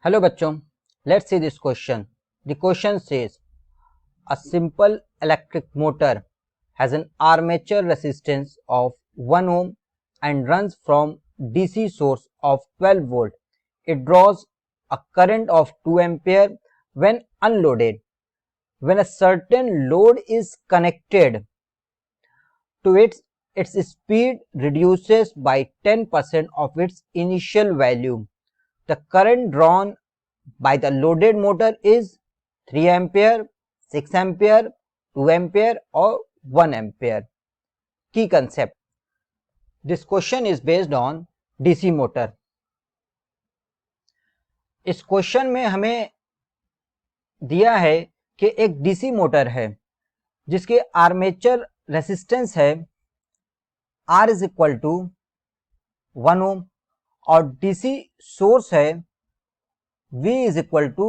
Hello bachchon, let's see this question. The question says a simple electric motor has an armature resistance of 1 ohm and runs from DC source of 12 volt. It draws a current of 2 ampere when unloaded. When a certain load is connected to it, its speed reduces by 10% of its initial value. The current drawn by the loaded motor is 3 ampere, 6 ampere, 2 ampere or 1 ampere. Key concept. This question is based on DC motor. इस question में हमें दिया है कि एक DC motor है जिसके armature resistance है R is equal to 1 ohm और डीसी सोर्स है V is equal to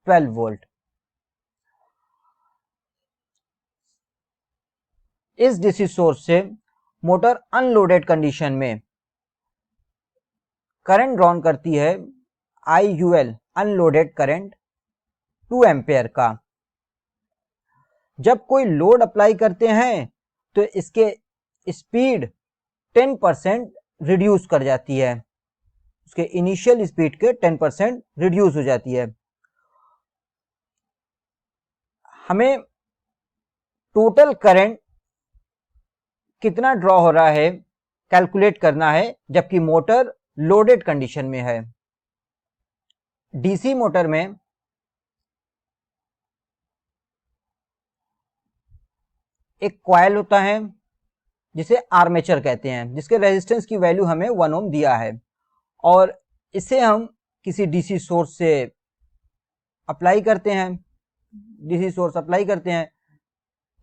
12 volt. इस डीसी सोर्स से मोटर अनलोडेड कंडीशन में करंट ड्रॉन करती है IUL अनलोडेड करंट 2 एम्पेयर का। जब कोई लोड अप्लाई करते हैं तो इसके स्पीड 10% रिड्यूस कर जाती है, उसके इनिशियल स्पीड के 10% रिड्यूस हो जाती है। हमें टोटल करंट कितना ड्रॉ हो रहा है कैलकुलेट करना है जबकि मोटर लोडेड कंडीशन में है। डीसी मोटर में एक कॉइल होता है जिसे आर्मेचर कहते हैं, जिसके रेजिस्टेंस की वैल्यू हमें 1 ओम दिया है और इसे हम किसी डीसी सोर्स से अप्लाई करते हैं, डीसी सोर्स अप्लाई करते हैं।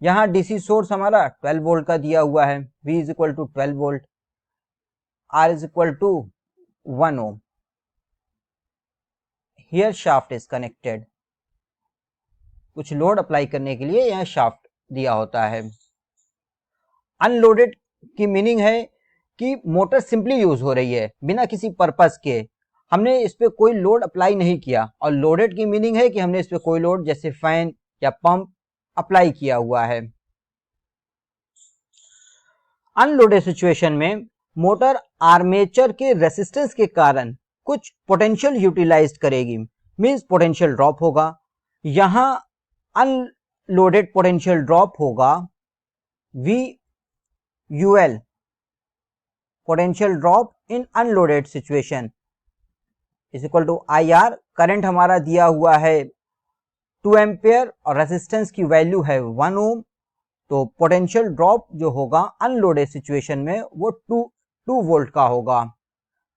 यहां डीसी सोर्स हमारा 12 वोल्ट का दिया हुआ है, V is equal to 12 volt, R is equal to 1 ohm. Here shaft is connected. कुछ लोड अप्लाई करने के लिए यह शाफ्ट दिया होता है। अनलोडेड की मीनिंग है कि मोटर सिंपली यूज हो रही है बिना किसी पर्पस के, हमने इस पे कोई लोड अप्लाई नहीं किया। और लोडेड की मीनिंग है कि हमने इस पे कोई लोड जैसे फैन या पंप अप्लाई किया हुआ है। अनलोडेड सिचुएशन में मोटर आर्मेचर के रेसिस्टेंस के कारण कुछ पोटेंशियल यूटिलाइज करेगी, मींस पोटेंशियल ड्रॉप होगा। यहां अनलोडेड पोटेंशियल ड्रॉप होगा VUL, potential drop in unloaded situation is equal to IR। Current हमारा दिया हुआ है 2 एम्पेयर और रेसिस्टेंस की वैल्यू है 1 ओम, तो पोटेंशियल ड्रॉप जो होगा अनलोडेड सिचुएशन में वो 2 वोल्ट का होगा।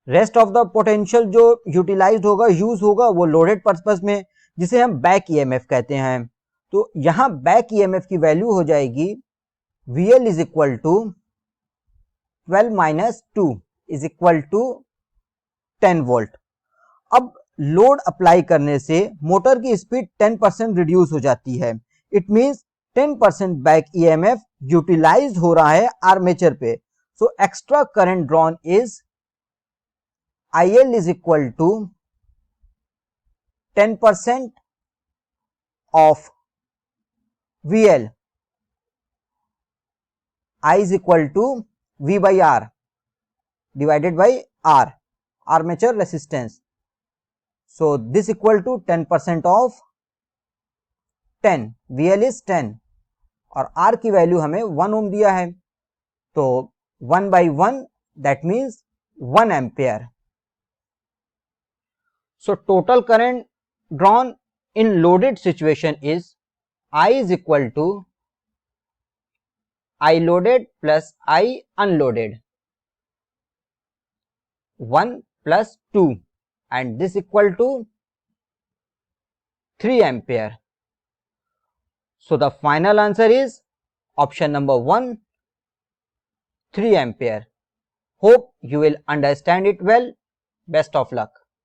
रेस्ट ऑफ द पोटेंशियल जो यूटिलाइज्ड होगा, यूज होगा, वो लोडेड पर्पस में, जिसे हम बैक EMF कहते हैं। तो यहां बैक EMF की वैल्यू हो जाएगी VL is equal to 12 minus 2 is equal to 10 volt. अब लोड अप्लाई करने से मोटर की स्पीड 10% रिड्यूस हो जाती है। It means 10% back EMF utilise हो रहा है आर्मेचर पे। So extra current drawn is IL is equal to 10% of VL. I is equal to V by R divided by R, armature resistance. So this equal to 10% of 10, VL is 10 और R की value हमें 1 ओम दिया है, तो 1 by 1 that means 1 ampere. So total current drawn in loaded situation is I is equal to I loaded plus I unloaded, 1 plus 2, and this equal to 3 ampere. So the final answer is option number 1, 3 ampere. Hope you will understand it well. Best of luck.